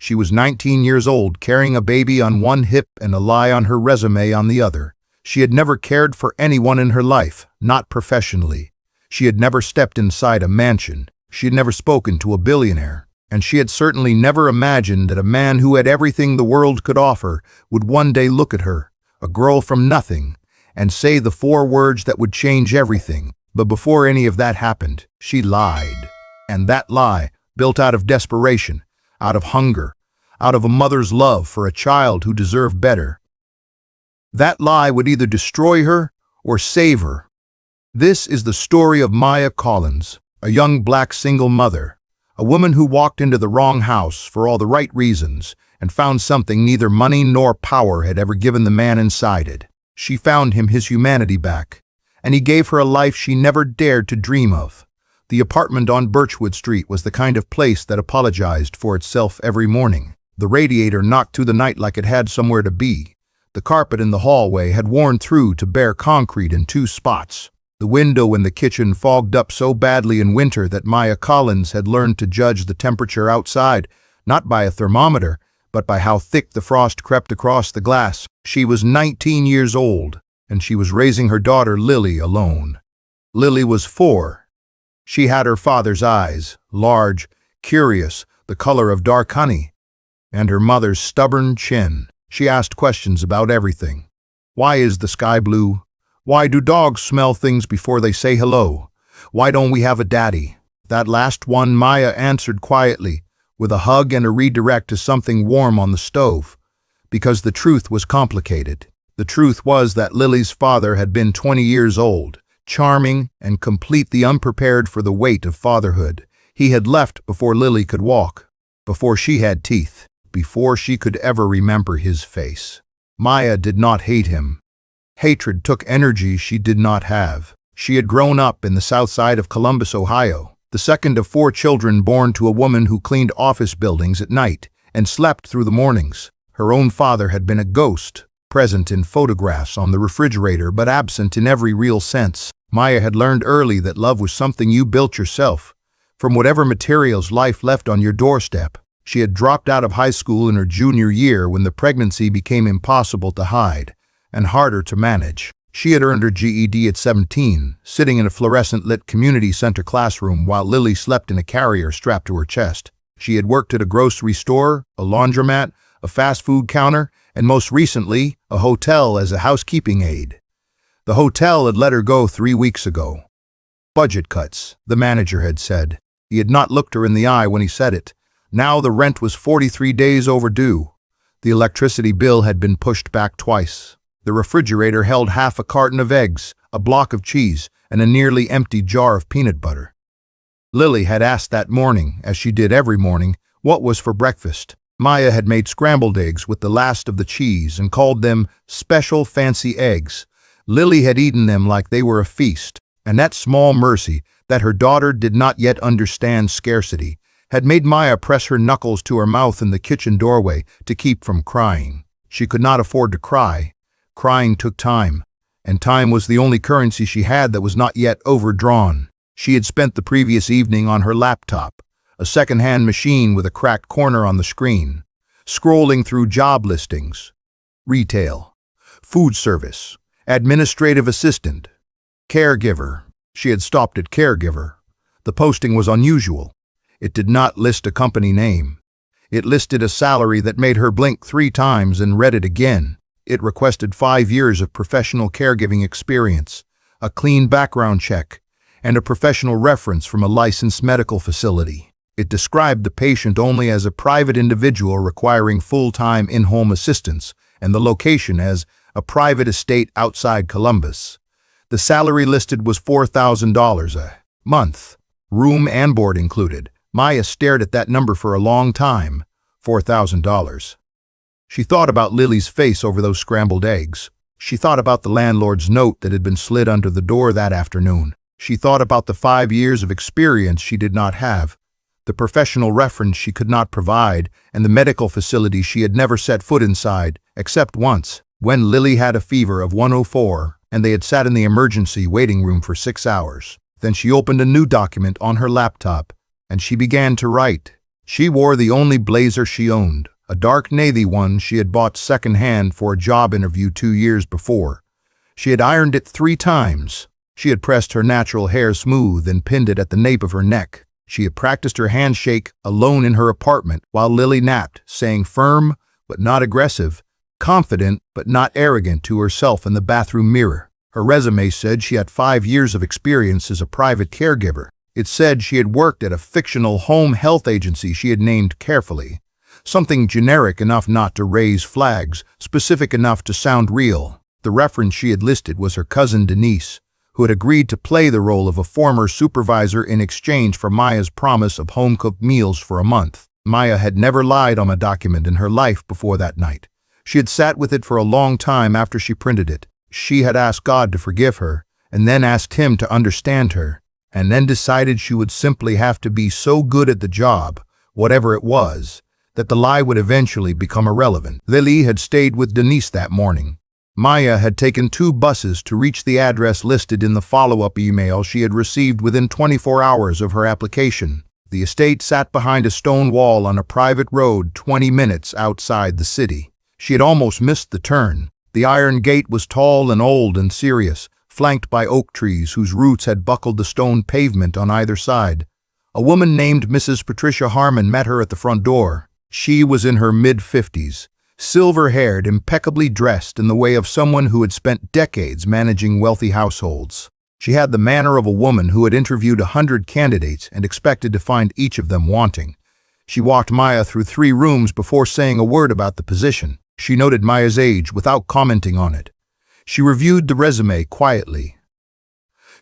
She was 19 years old, carrying a baby on one hip and a lie on her resume on the other. She had never cared for anyone in her life, not professionally. She had never stepped inside a mansion. She had never spoken to a billionaire. And she had certainly never imagined that a man who had everything the world could offer would one day look at her, a girl from nothing, and say the 4 words that would change everything. But before any of that happened, she lied. And that lie, built out of desperation, out of hunger, out of a mother's love for a child who deserved better. That lie would either destroy her or save her. This is the story of Maya Collins, a young black single mother, a woman who walked into the wrong house for all the right reasons and found something neither money nor power had ever given the man inside it. She found him his humanity back, and he gave her a life she never dared to dream of. The apartment on Birchwood Street was the kind of place that apologized for itself every morning. The radiator knocked through the night like it had somewhere to be. The carpet in the hallway had worn through to bare concrete in 2 spots. The window in the kitchen fogged up so badly in winter that Maya Collins had learned to judge the temperature outside, not by a thermometer, but by how thick the frost crept across the glass. She was 19 years old, and she was raising her daughter Lily alone. Lily was 4. She had her father's eyes, large, curious, the color of dark honey, and her mother's stubborn chin. She asked questions about everything. Why is the sky blue? Why do dogs smell things before they say hello? Why don't we have a daddy? That last one Maya answered quietly, with a hug and a redirect to something warm on the stove, because the truth was complicated. The truth was that Lily's father had been 20 years old, charming and completely unprepared for the weight of fatherhood. He had left before Lily could walk, before she had teeth, before she could ever remember his face. Maya did not hate him. Hatred took energy she did not have. She had grown up in the south side of Columbus, Ohio, the second of 4 children born to a woman who cleaned office buildings at night and slept through the mornings. Her own father had been a ghost, present in photographs on the refrigerator but absent in every real sense. Maya had learned early that love was something you built yourself, from whatever materials life left on your doorstep. She had dropped out of high school in her junior year when the pregnancy became impossible to hide and harder to manage. She had earned her GED at 17, sitting in a fluorescent-lit community center classroom while Lily slept in a carrier strapped to her chest. She had worked at a grocery store, a laundromat, a fast food counter, and most recently, a hotel as a housekeeping aide. The hotel had let her go 3 weeks ago. Budget cuts, the manager had said. He had not looked her in the eye when he said it. Now the rent was 43 days overdue. The electricity bill had been pushed back twice. The refrigerator held half a carton of eggs, a block of cheese, and a nearly empty jar of peanut butter. Lily had asked that morning, as she did every morning, what was for breakfast. Maya had made scrambled eggs with the last of the cheese and called them special fancy eggs. Lily had eaten them like they were a feast, and that small mercy, that her daughter did not yet understand scarcity, had made Maya press her knuckles to her mouth in the kitchen doorway to keep from crying. She could not afford to cry. Crying took time, and time was the only currency she had that was not yet overdrawn. She had spent the previous evening on her laptop, a second-hand machine with a cracked corner on the screen, scrolling through job listings, retail, food service, administrative assistant, caregiver. She had stopped at caregiver. The posting was unusual. It did not list a company name. It listed a salary that made her blink 3 times and read it again. It requested 5 years of professional caregiving experience, a clean background check, and a professional reference from a licensed medical facility. It described the patient only as a private individual requiring full-time in-home assistance, and the location as a private estate outside Columbus. The salary listed was $4,000 a month, room and board included. Maya stared at that number for a long time. $4,000. She thought about Lily's face over those scrambled eggs. She thought about the landlord's note that had been slid under the door that afternoon. She thought about the 5 years of experience she did not have, the professional reference she could not provide, and the medical facility she had never set foot inside, except once, when Lily had a fever of 104, and they had sat in the emergency waiting room for 6 hours. Then she opened a new document on her laptop, and she began to write. She wore the only blazer she owned, a dark navy one she had bought second-hand for a job interview 2 years before. She had ironed it 3 times. She had pressed her natural hair smooth and pinned it at the nape of her neck. She had practiced her handshake alone in her apartment while Lily napped, saying firm but not aggressive, confident but not arrogant to herself in the bathroom mirror. Her resume said she had 5 years of experience as a private caregiver. It said she had worked at a fictional home health agency she had named carefully. Something generic enough not to raise flags, specific enough to sound real. The reference she had listed was her cousin Denise, who had agreed to play the role of a former supervisor in exchange for Maya's promise of home-cooked meals for a month. Maya had never lied on a document in her life before that night. She had sat with it for a long time after she printed it. She had asked God to forgive her, and then asked him to understand her, and then decided she would simply have to be so good at the job, whatever it was, that the lie would eventually become irrelevant. Lily had stayed with Denise that morning. Maya had taken 2 buses to reach the address listed in the follow-up email she had received within 24 hours of her application. The estate sat behind a stone wall on a private road 20 minutes outside the city. She had almost missed the turn. The iron gate was tall and old and serious, flanked by oak trees whose roots had buckled the stone pavement on either side. A woman named Mrs. Patricia Harmon met her at the front door. She was in her mid-50s, silver-haired, impeccably dressed in the way of someone who had spent decades managing wealthy households. She had the manner of a woman who had interviewed 100 candidates and expected to find each of them wanting. She walked Maya through 3 rooms before saying a word about the position. She noted Maya's age without commenting on it. She reviewed the resume quietly.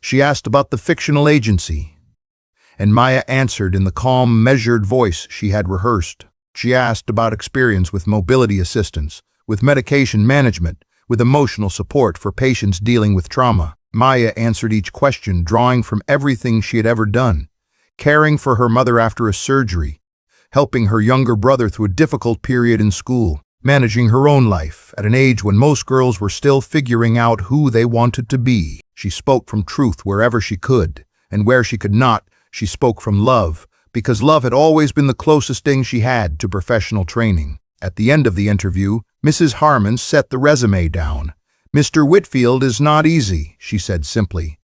She asked about the fictional agency, and Maya answered in the calm, measured voice she had rehearsed. She asked about experience with mobility assistance, with medication management, with emotional support for patients dealing with trauma. Maya answered each question, drawing from everything she had ever done: caring for her mother after a surgery, helping her younger brother through a difficult period in school, managing her own life at an age when most girls were still figuring out who they wanted to be. She spoke from truth wherever she could, and where she could not, she spoke from love, because love had always been the closest thing she had to professional training. At the end of the interview, Mrs. Harmon set the resume down. "Mr. Whitfield is not easy," she said simply.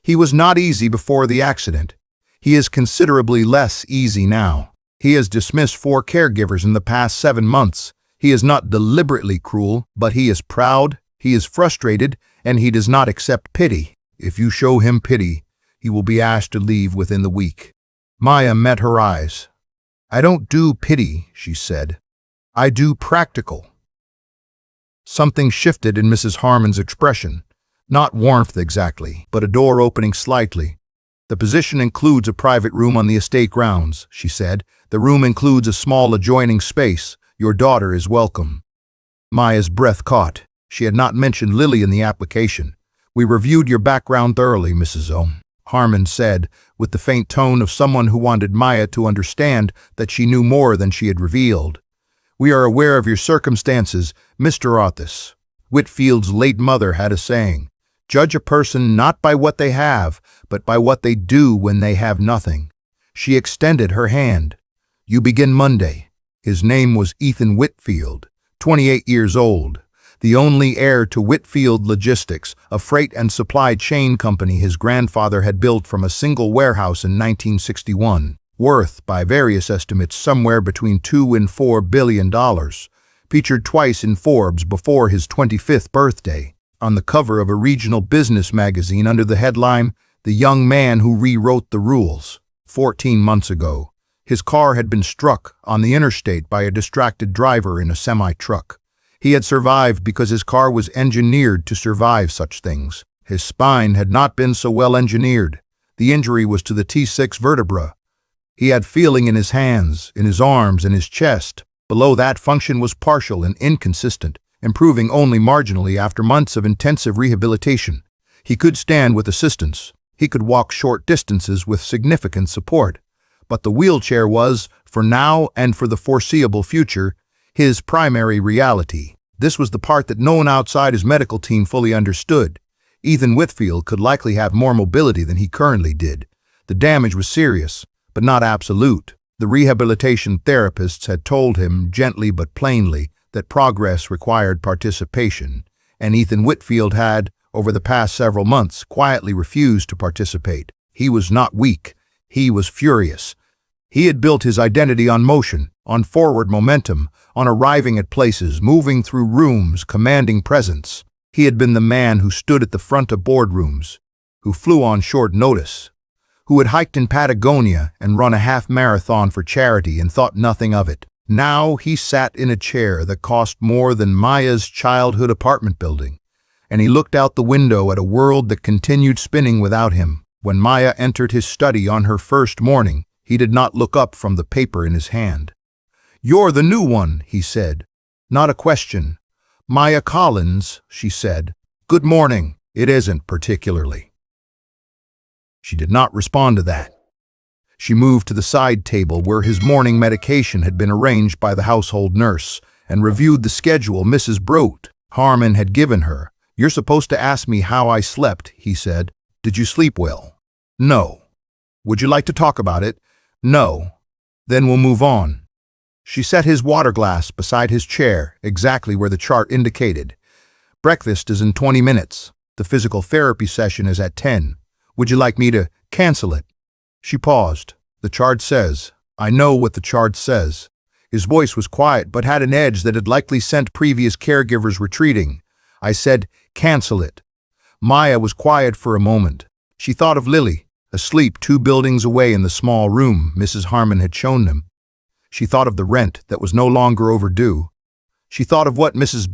"He was not easy before the accident. He is considerably less easy now. He has dismissed 4 caregivers in the past 7 months. He is not deliberately cruel, but he is proud, he is frustrated, and he does not accept pity. If you show him pity, he will be asked to leave within the week." Maya met her eyes. "I don't do pity," she said. "I do practical." Something shifted in Mrs. Harmon's expression. Not warmth exactly, but a door opening slightly. "The position includes a private room on the estate grounds," she said. "The room includes a small adjoining space. Your daughter is welcome." Maya's breath caught. She had not mentioned Lily in the application. "We reviewed your background thoroughly, Mrs. Harmon said, with the faint tone of someone who wanted Maya to understand that she knew more than she had revealed. "We are aware of your circumstances, Mr. Otis." Whitfield's late mother had a saying: "Judge a person not by what they have, but by what they do when they have nothing." She extended her hand. "You begin Monday." His name was Ethan Whitfield, 28 years old, the only heir to Whitfield Logistics, a freight and supply chain company his grandfather had built from a single warehouse in 1961, worth, by various estimates, somewhere between $2 and $4 billion, featured twice in Forbes before his 25th birthday, on the cover of a regional business magazine under the headline, "The Young Man Who Rewrote the Rules." 14 months ago, his car had been struck on the interstate by a distracted driver in a semi-truck. He had survived because his car was engineered to survive such things. His spine had not been so well engineered. The injury was to the T6 vertebra. He had feeling in his hands, in his arms, and his chest. Below that, function was partial and inconsistent, improving only marginally after months of intensive rehabilitation. He could stand with assistance. He could walk short distances with significant support. But the wheelchair was, for now and for the foreseeable future, his primary reality. This was the part that no one outside his medical team fully understood. Ethan Whitfield could likely have more mobility than he currently did. The damage was serious, but not absolute. The rehabilitation therapists had told him, gently but plainly, that progress required participation, and Ethan Whitfield had, over the past several months, quietly refused to participate. He was not weak. He was furious. He had built his identity on motion, on forward momentum, on arriving at places, moving through rooms, commanding presence. He had been the man who stood at the front of boardrooms, who flew on short notice, who had hiked in Patagonia and run a half marathon for charity and thought nothing of it. Now he sat in a chair that cost more than Maya's childhood apartment building, and he looked out the window at a world that continued spinning without him. When Maya entered his study on her first morning, he did not look up from the paper in his hand. "You're the new one," he said. Not a question. "Maya Collins," she said. "Good morning." "It isn't particularly." She did not respond to that. She moved to the side table where his morning medication had been arranged by the household nurse and reviewed the schedule Mrs. Brote Harmon had given her. "You're supposed to ask me how I slept," he said. "Did you sleep well?" "No." "Would you like to talk about it?" "No." "Then we'll move on." She set his water glass beside his chair, exactly where the chart indicated. "Breakfast is in 20 minutes. The physical therapy session is at 10. Would you like me to cancel it?" She paused. "The chart says." "I know what the chart says." His voice was quiet but had an edge that had likely sent previous caregivers retreating. "I said, cancel it." Maya was quiet for a moment. She thought of Lily, asleep 2 buildings away in the small room Mrs. Harmon had shown them. She thought of the rent that was no longer overdue. She thought of what Mrs.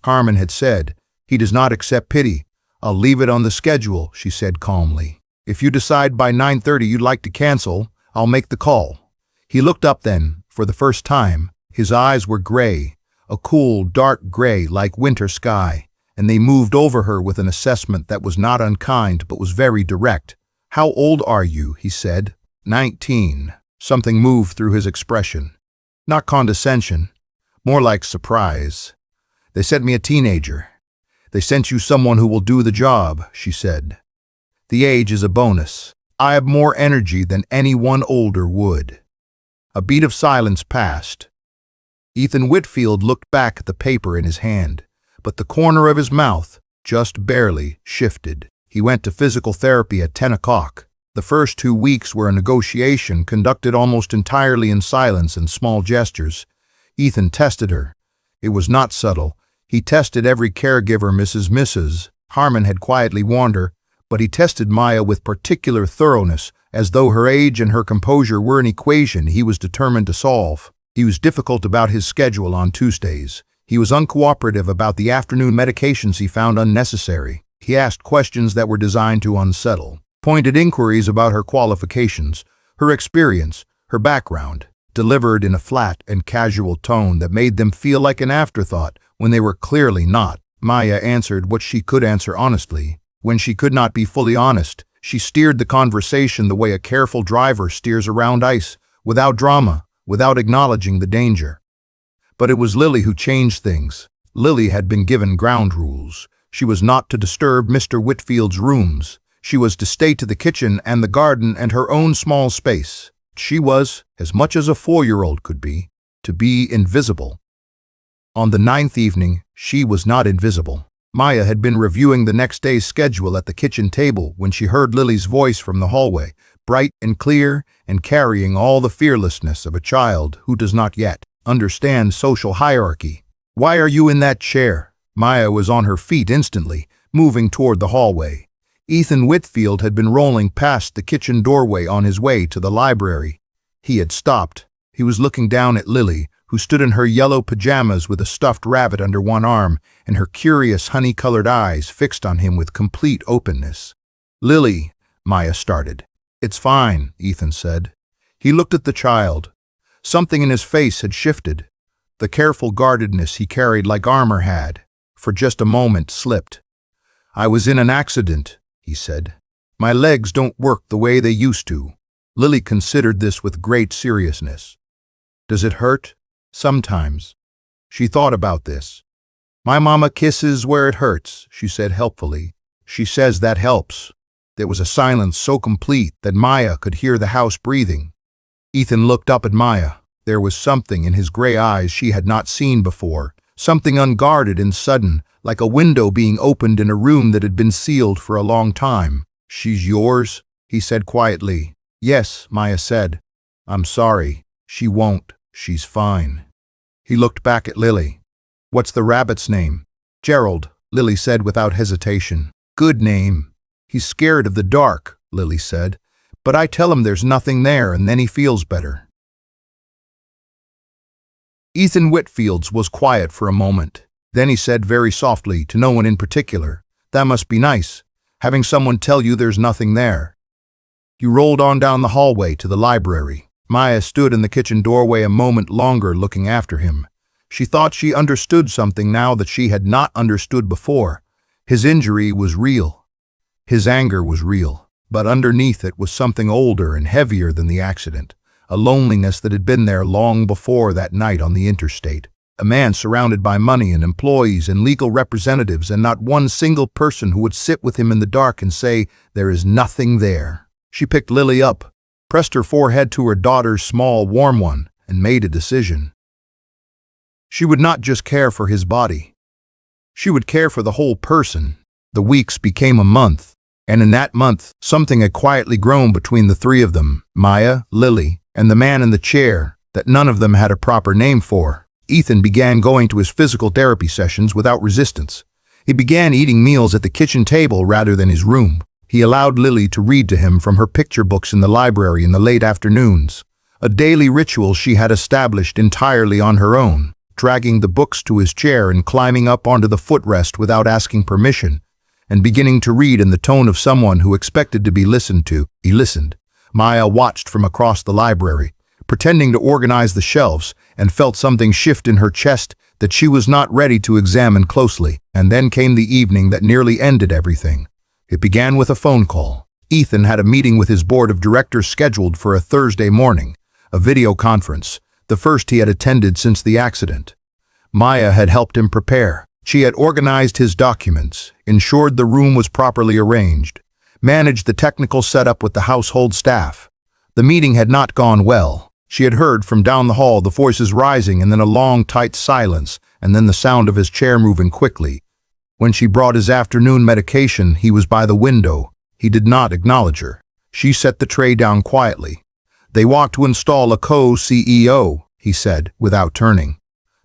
Harmon had said. "He does not accept pity. I'll leave it on the schedule," she said calmly. "If you decide by 9:30 you'd like to cancel, I'll make the call." He looked up then, for the first time. His eyes were gray, a cool, dark gray like winter sky, and they moved over her with an assessment that was not unkind but was very direct. "How old are you?" he said. 19. Something moved through his expression. Not condescension, more like surprise. "They sent me a teenager." "They sent you someone who will do the job," she said. "The age is a bonus. I have more energy than anyone older would." A beat of silence passed. Ethan Whitfield looked back at the paper in his hand, but the corner of his mouth, just barely, shifted. He went to physical therapy at 10 o'clock. The first 2 weeks were a negotiation conducted almost entirely in silence and small gestures. Ethan tested her. It was not subtle. He tested every caregiver Mrs. Harmon had quietly warned her, but he tested Maya with particular thoroughness, as though her age and her composure were an equation he was determined to solve. He was difficult about his schedule on Tuesdays. He was uncooperative about the afternoon medications he found unnecessary. He asked questions that were designed to unsettle. Pointed inquiries about her qualifications, her experience, her background, delivered in a flat and casual tone that made them feel like an afterthought when they were clearly not. Maya answered what she could answer honestly. When she could not be fully honest, she steered the conversation the way a careful driver steers around ice, without drama, without acknowledging the danger. But it was Lily who changed things. Lily had been given ground rules. She was not to disturb Mr. Whitfield's rooms. She was to stay to the kitchen and the garden and her own small space. She was, as much as a 4-year-old could be, to be invisible. On the 9th evening, she was not invisible. Maya had been reviewing the next day's schedule at the kitchen table when she heard Lily's voice from the hallway, bright and clear and carrying all the fearlessness of a child who does not yet understand social hierarchy. "Why are you in that chair?" Maya was on her feet instantly, moving toward the hallway. Ethan Whitfield had been rolling past the kitchen doorway on his way to the library. He had stopped. He was looking down at Lily, who stood in her yellow pajamas with a stuffed rabbit under one arm and her curious honey-colored eyes fixed on him with complete openness. "Lily," Maya started. "It's fine," Ethan said. He looked at the child. Something in his face had shifted. The careful guardedness he carried like armor had, for just a moment, slipped. "I was in an accident," he said. "My legs don't work the way they used to." Lily considered this with great seriousness. "Does it hurt?" "Sometimes." She thought about this. "My mama kisses where it hurts," she said helpfully. "She says that helps." There was a silence so complete that Maya could hear the house breathing. Ethan looked up at Maya. There was something in his gray eyes she had not seen before, something unguarded and sudden, like a window being opened in a room that had been sealed for a long time. "She's yours?" he said quietly. "Yes," Maya said. "I'm sorry. She won't. She's fine." He looked back at Lily. "What's the rabbit's name?" "Gerald," Lily said without hesitation. "Good name." "He's scared of the dark," Lily said. "But I tell him there's nothing there and then he feels better." Ethan Whitfield's was quiet for a moment. Then he said very softly, to no one in particular, "That must be nice, having someone tell you there's nothing there." He rolled on down the hallway to the library. Maya stood in the kitchen doorway a moment longer looking after him. She thought she understood something now that she had not understood before. His injury was real. His anger was real. But underneath it was something older and heavier than the accident, a loneliness that had been there long before that night on the interstate. A man surrounded by money and employees and legal representatives, and not one single person who would sit with him in the dark and say, "There is nothing there." She picked Lily up, pressed her forehead to her daughter's small, warm one, and made a decision. She would not just care for his body. She would care for the whole person. The weeks became a month. And in that month, something had quietly grown between the three of them, Maya, Lily, and the man in the chair, that none of them had a proper name for. Ethan began going to his physical therapy sessions without resistance. He began eating meals at the kitchen table rather than his room. He allowed Lily to read to him from her picture books in the library in the late afternoons, a daily ritual she had established entirely on her own, dragging the books to his chair and climbing up onto the footrest without asking permission, and beginning to read in the tone of someone who expected to be listened to. He listened. Maya watched from across the library, pretending to organize the shelves, and felt something shift in her chest that she was not ready to examine closely. And then came the evening that nearly ended everything. It began with a phone call. Ethan had a meeting with his board of directors scheduled for a Thursday morning, a video conference, the first he had attended since the accident. Maya had helped him prepare. She had organized his documents, ensured the room was properly arranged, managed the technical setup with the household staff. The meeting had not gone well. She had heard from down the hall the voices rising and then a long, tight silence, and then the sound of his chair moving quickly. When she brought his afternoon medication, he was by the window. He did not acknowledge her. She set the tray down quietly. "They want to install a co-CEO," he said, without turning.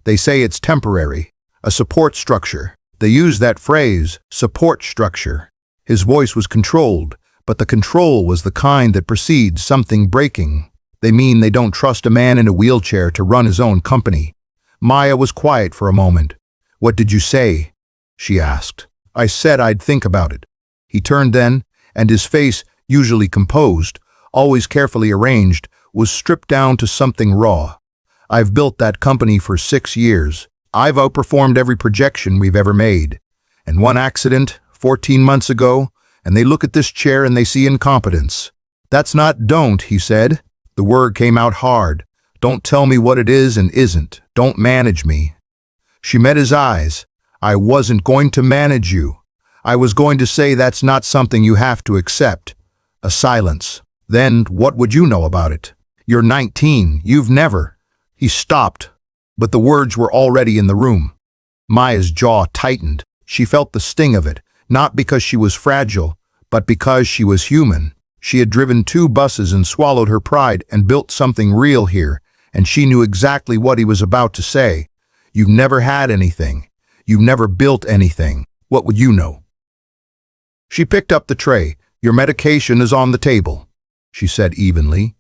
"They say it's temporary. A support structure." They use that phrase, support structure. His voice was controlled, but the control was the kind that precedes something breaking. "They mean they don't trust a man in a wheelchair to run his own company." Maya was quiet for a moment. "What did you say?" she asked. "I said I'd think about it." He turned then, and his face, usually composed, always carefully arranged, was stripped down to something raw. "I've built that company for 6 years. I've outperformed every projection we've ever made. And one accident, 14 months ago, and they look at this chair and they see incompetence." "That's not don't," he said. The word came out hard. "Don't tell me what it is and isn't. Don't manage me." She met his eyes. "I wasn't going to manage you. I was going to say that's not something you have to accept." A silence. "Then what would you know about it? You're 19. You've never." He stopped, but the words were already in the room. Maya's jaw tightened. She felt the sting of it, not because she was fragile, but because she was human. She had driven 2 buses and swallowed her pride and built something real here, and she knew exactly what he was about to say. "You've never had anything. You've never built anything. What would you know?" She picked up the tray. "Your medication is on the table," she said evenly.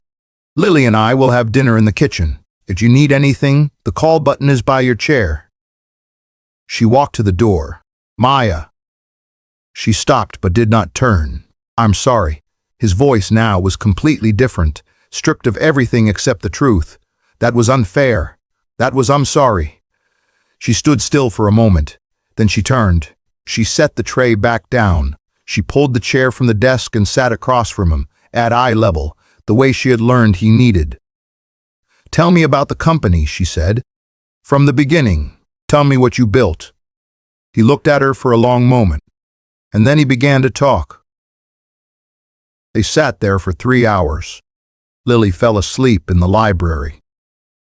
"Lily and I will have dinner in the kitchen. If you need anything, the call button is by your chair." She walked to the door. "Maya." She stopped but did not turn. "I'm sorry." His voice now was completely different, stripped of everything except the truth. "That was unfair. I'm sorry." She stood still for a moment. Then she turned. She set the tray back down. She pulled the chair from the desk and sat across from him, at eye level, the way she had learned he needed. "Tell me about the company," she said. "From the beginning. Tell me what you built." He looked at her for a long moment, and then he began to talk. They sat there for 3 hours. Lily fell asleep in the library.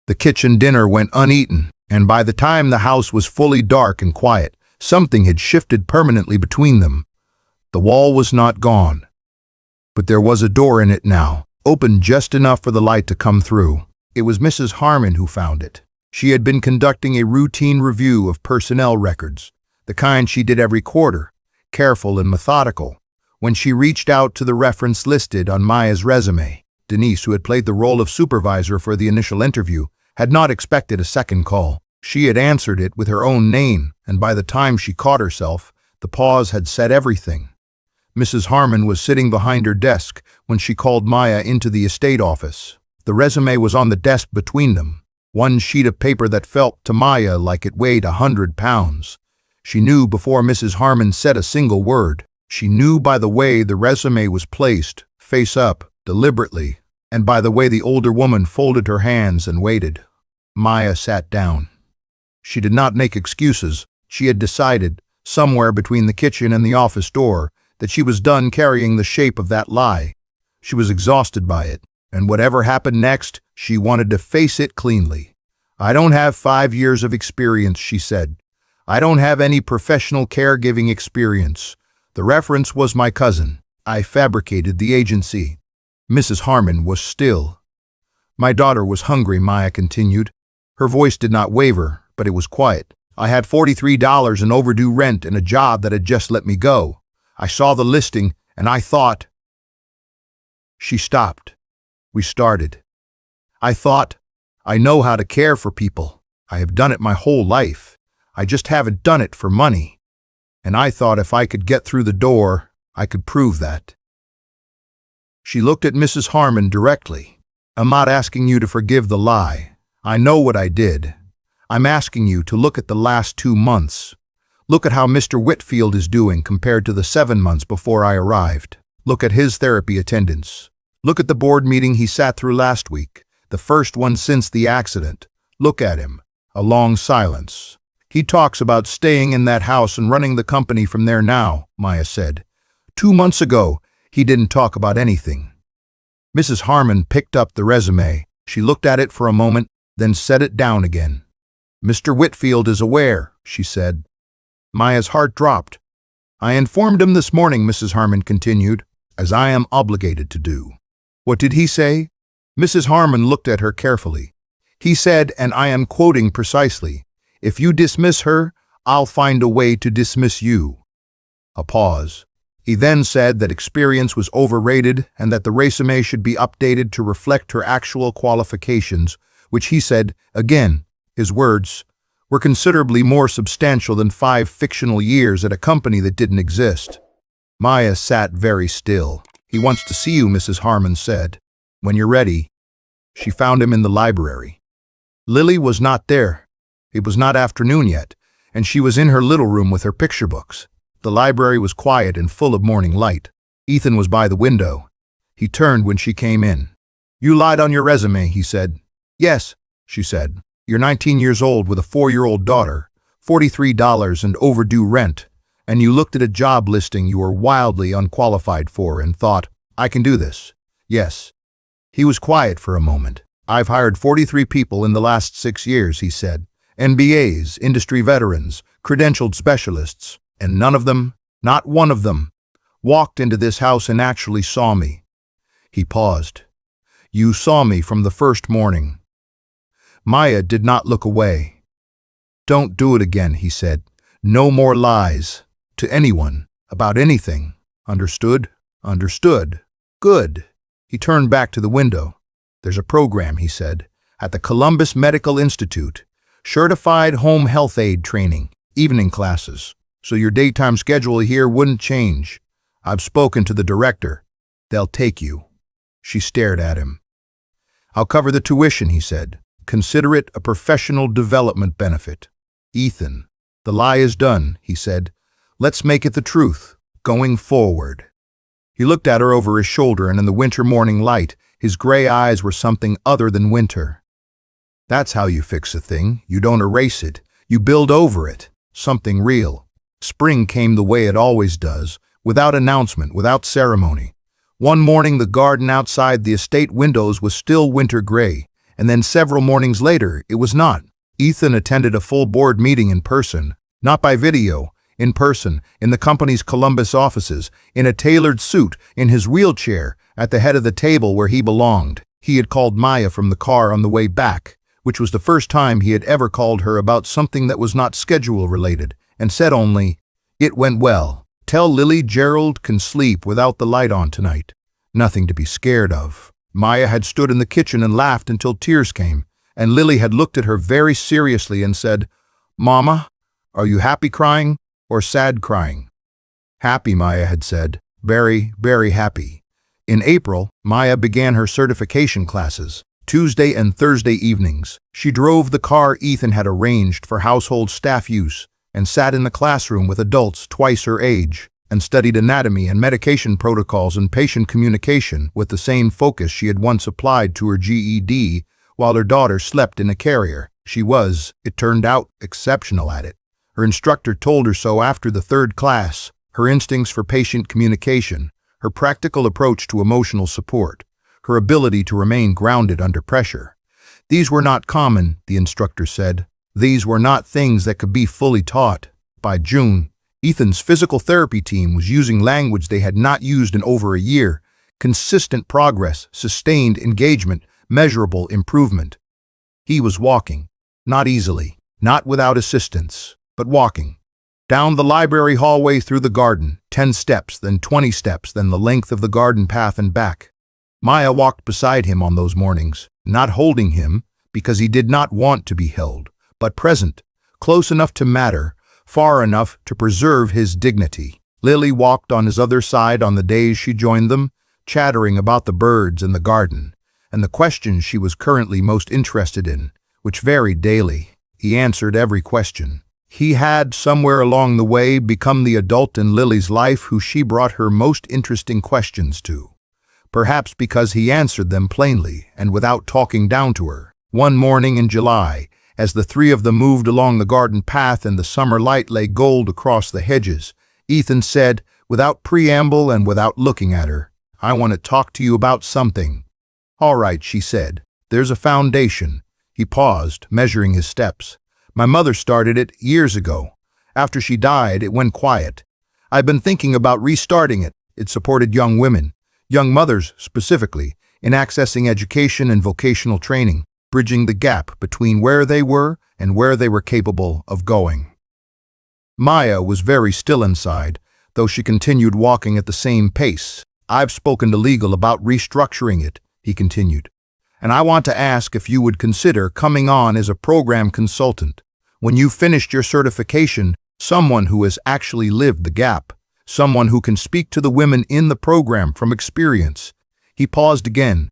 The kitchen dinner went uneaten, and by the time the house was fully dark and quiet, something had shifted permanently between them. The wall was not gone, but there was a door in it now, open just enough for the light to come through. It was Mrs. Harmon who found it. She had been conducting a routine review of personnel records, the kind she did every quarter, careful and methodical. When she reached out to the reference listed on Maya's resume, Denise, who had played the role of supervisor for the initial interview, had not expected a second call. She had answered it with her own name, and by the time she caught herself, the pause had said everything. Mrs. Harmon was sitting behind her desk when she called Maya into the estate office. The resume was on the desk between them, one sheet of paper that felt to Maya like it weighed 100 pounds. She knew before Mrs. Harmon said a single word. She knew by the way the resume was placed, face up, deliberately, and by the way the older woman folded her hands and waited. Maya sat down. She did not make excuses. She had decided, somewhere between the kitchen and the office door, that she was done carrying the shape of that lie. She was exhausted by it, and whatever happened next, she wanted to face it cleanly. "I don't have 5 years of experience," she said. "I don't have any professional caregiving experience. The reference was my cousin. I fabricated the agency." Mrs. Harmon was still. "My daughter was hungry," Maya continued. Her voice did not waver, but it was quiet. "I had $43 in overdue rent and a job that had just let me go. I saw the listing, and I thought—" She stopped. We started. "I thought, I know how to care for people. I have done it my whole life. I just haven't done it for money. And I thought if I could get through the door, I could prove that." She looked at Mrs. Harmon directly. "I'm not asking you to forgive the lie. I know what I did. I'm asking you to look at the last 2 months. Look at how Mr. Whitfield is doing compared to the 7 months before I arrived. Look at his therapy attendance. Look at the board meeting he sat through last week, the first one since the accident. Look at him." A long silence. "He talks about staying in that house and running the company from there now," Maya said. 2 months ago, he didn't talk about anything." Mrs. Harmon picked up the resume. She looked at it for a moment, then set it down again. "Mr. Whitfield is aware," she said. Maya's heart dropped. "I informed him this morning," Mrs. Harmon continued, "as I am obligated to do." "What did he say?" Mrs. Harmon looked at her carefully. "He said, and I am quoting precisely, 'If you dismiss her, I'll find a way to dismiss you.'" A pause. "He then said that experience was overrated and that the resume should be updated to reflect her actual qualifications, which he said, again, his words, were considerably more substantial than 5 fictional years at a company that didn't exist." Maya sat very still. "He wants to see you," Mrs. Harmon said. "When you're ready." She found him in the library. Lily was not there. It was not afternoon yet, and she was in her little room with her picture books. The library was quiet and full of morning light. Ethan was by the window. He turned when she came in. "You lied on your resume," he said. "Yes," she said. "You're 19 years old with a 4-year-old daughter, $43 and overdue rent, and you looked at a job listing you were wildly unqualified for and thought, 'I can do this.' Yes." He was quiet for a moment. "I've hired 43 people in the last 6 years," he said. "MBAs, industry veterans, credentialed specialists, and none of them, not one of them, walked into this house and actually saw me." He paused. "You saw me from the first morning." Maya did not look away. "Don't do it again," he said. "No more lies. To anyone. About anything. Understood?" "Understood." "Good." He turned back to the window. "There's a program," he said, "at the Columbus Medical Institute. Certified home health aid training, evening classes. So your daytime schedule here wouldn't change. I've spoken to the director. They'll take you." She stared at him. "I'll cover the tuition," he said. "Consider it a professional development benefit." "Ethan, the lie is done," he said. "Let's make it the truth, going forward." He looked at her over his shoulder, and in the winter morning light, his gray eyes were something other than winter. "That's how you fix a thing. You don't erase it. You build over it. Something real." Spring came the way it always does, without announcement, without ceremony. One morning the garden outside the estate windows was still winter gray, and then several mornings later it was not. Ethan attended a full board meeting in person, not by video, in person, in the company's Columbus offices, in a tailored suit, in his wheelchair, at the head of the table where he belonged. He had called Maya from the car on the way back, which was the first time he had ever called her about something that was not schedule-related, and said only, "It went well. Tell Lily Gerald can sleep without the light on tonight. Nothing to be scared of." Maya had stood in the kitchen and laughed until tears came, and Lily had looked at her very seriously and said, "Mama, are you happy crying or sad crying?" "Happy," Maya had said. "Very, very happy." In April, Maya began her certification classes. Tuesday and Thursday evenings, she drove the car Ethan had arranged for household staff use and sat in the classroom with adults twice her age and studied anatomy and medication protocols and patient communication with the same focus she had once applied to her GED while her daughter slept in a carrier. She was, it turned out, exceptional at it. Her instructor told her so after the third class. Her instincts for patient communication, her practical approach to emotional support, her ability to remain grounded under pressure. These were not common, the instructor said. These were not things that could be fully taught. By June, Ethan's physical therapy team was using language they had not used in over a year. Consistent progress, sustained engagement, measurable improvement. He was walking, not easily, not without assistance, but walking. Down the library hallway through the garden, 10 steps, then 20 steps, then the length of the garden path and back. Maya walked beside him on those mornings, not holding him because he did not want to be held, but present, close enough to matter, far enough to preserve his dignity. Lily walked on his other side on the days she joined them, chattering about the birds in the garden and the questions she was currently most interested in, which varied daily. He answered every question. He had, somewhere along the way, become the adult in Lily's life who she brought her most interesting questions to. Perhaps because he answered them plainly and without talking down to her. One morning in July, as the three of them moved along the garden path and the summer light lay gold across the hedges, Ethan said, without preamble and without looking at her, "I want to talk to you about something." "All right," she said. "There's a foundation." He paused, measuring his steps. "My mother started it years ago. After she died, it went quiet. I've been thinking about restarting it. It supported young women, young mothers specifically, in accessing education and vocational training, bridging the gap between where they were and where they were capable of going." Maya was very still inside, though she continued walking at the same pace. "I've spoken to legal about restructuring it," he continued. "And I want to ask if you would consider coming on as a program consultant. When you've finished your certification, someone who has actually lived the gap, someone who can speak to the women in the program from experience." He paused again.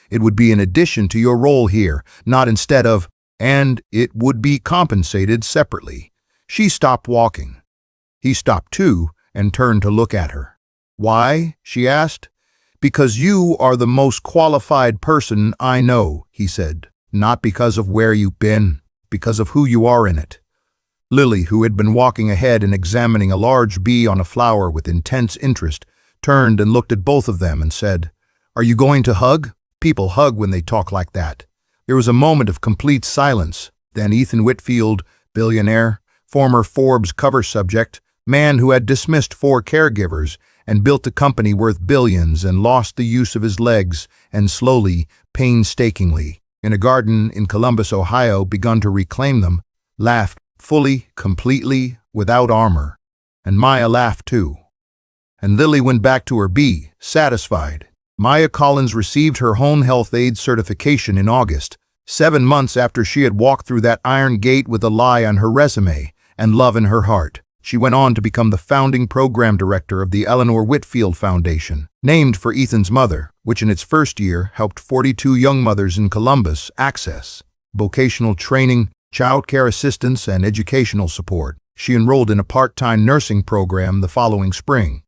"It would be in addition to your role here, not instead of, and it would be compensated separately." She stopped walking. He stopped too and turned to look at her. "Why?" she asked. "Because you are the most qualified person I know," he said. "Not because of where you've been, because of who you are in it." Lily, who had been walking ahead and examining a large bee on a flower with intense interest, turned and looked at both of them and said, "Are you going to hug?" People hug when they talk like that. There was a moment of complete silence. Then Ethan Whitfield, billionaire, former Forbes cover subject, man who had dismissed 4 caregivers and built a company worth billions and lost the use of his legs and slowly, painstakingly, in a garden in Columbus, Ohio, begun to reclaim them, laughed fully, completely, without armor. And Maya laughed too. And Lily went back to her bee, satisfied. Maya Collins received her home health aide certification in August, 7 months after she had walked through that iron gate with a lie on her resume and love in her heart. She went on to become the founding program director of the Eleanor Whitfield Foundation, named for Ethan's mother, which in its first year helped 42 young mothers in Columbus access vocational training, child care assistance, and educational support. She enrolled in a part-time nursing program the following spring.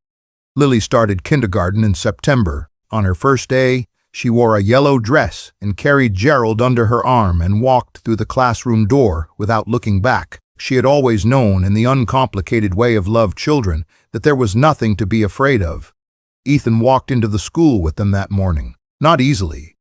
Lily started kindergarten in September. On her first day, she wore a yellow dress and carried Gerald under her arm and walked through the classroom door without looking back. She had always known, in the uncomplicated way of loved children, that there was nothing to be afraid of. Ethan walked into the school with them that morning. Not easily,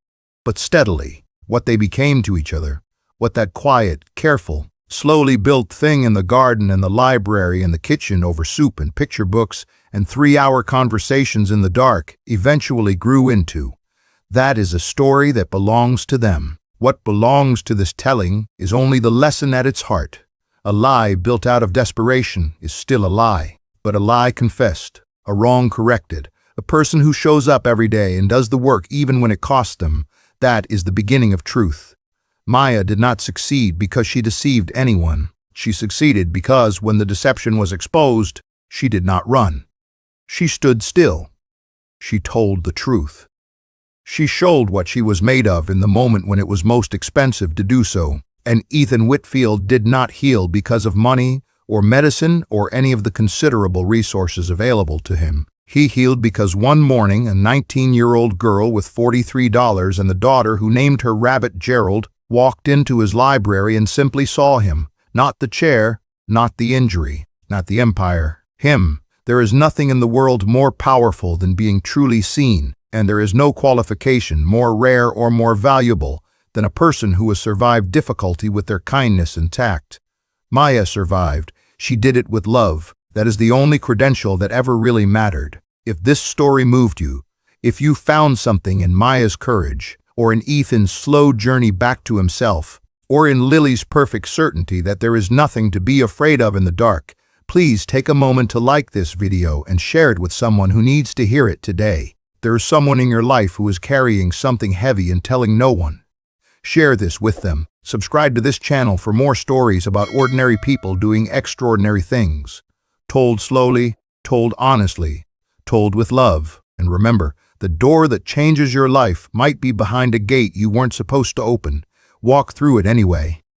but steadily. What they became to each other, what that quiet, careful, slowly built thing in the garden and the library and the kitchen over soup and picture books and 3-hour conversations in the dark eventually grew into. That is a story that belongs to them. What belongs to this telling is only the lesson at its heart. A lie built out of desperation is still a lie, but a lie confessed, a wrong corrected, a person who shows up every day and does the work even when it costs them, that is the beginning of truth. Maya did not succeed because she deceived anyone. She succeeded because when the deception was exposed, she did not run. She stood still. She told the truth. She showed what she was made of in the moment when it was most expensive to do so, and Ethan Whitfield did not heal because of money or medicine or any of the considerable resources available to him. He healed because one morning a 19-year-old girl with $43 and the daughter who named her Rabbit Gerald walked into his library and simply saw him. Not the chair, not the injury, not the empire. Him. There is nothing in the world more powerful than being truly seen, and there is no qualification more rare or more valuable than a person who has survived difficulty with their kindness and tact. Maya survived. She did it with love. That is the only credential that ever really mattered. If this story moved you, if you found something in Maya's courage, or in Ethan's slow journey back to himself, or in Lily's perfect certainty that there is nothing to be afraid of in the dark, please take a moment to like this video and share it with someone who needs to hear it today. There is someone in your life who is carrying something heavy and telling no one. Share this with them. Subscribe to this channel for more stories about ordinary people doing extraordinary things. Told slowly, told honestly, told with love. And remember, the door that changes your life might be behind a gate you weren't supposed to open. Walk through it anyway.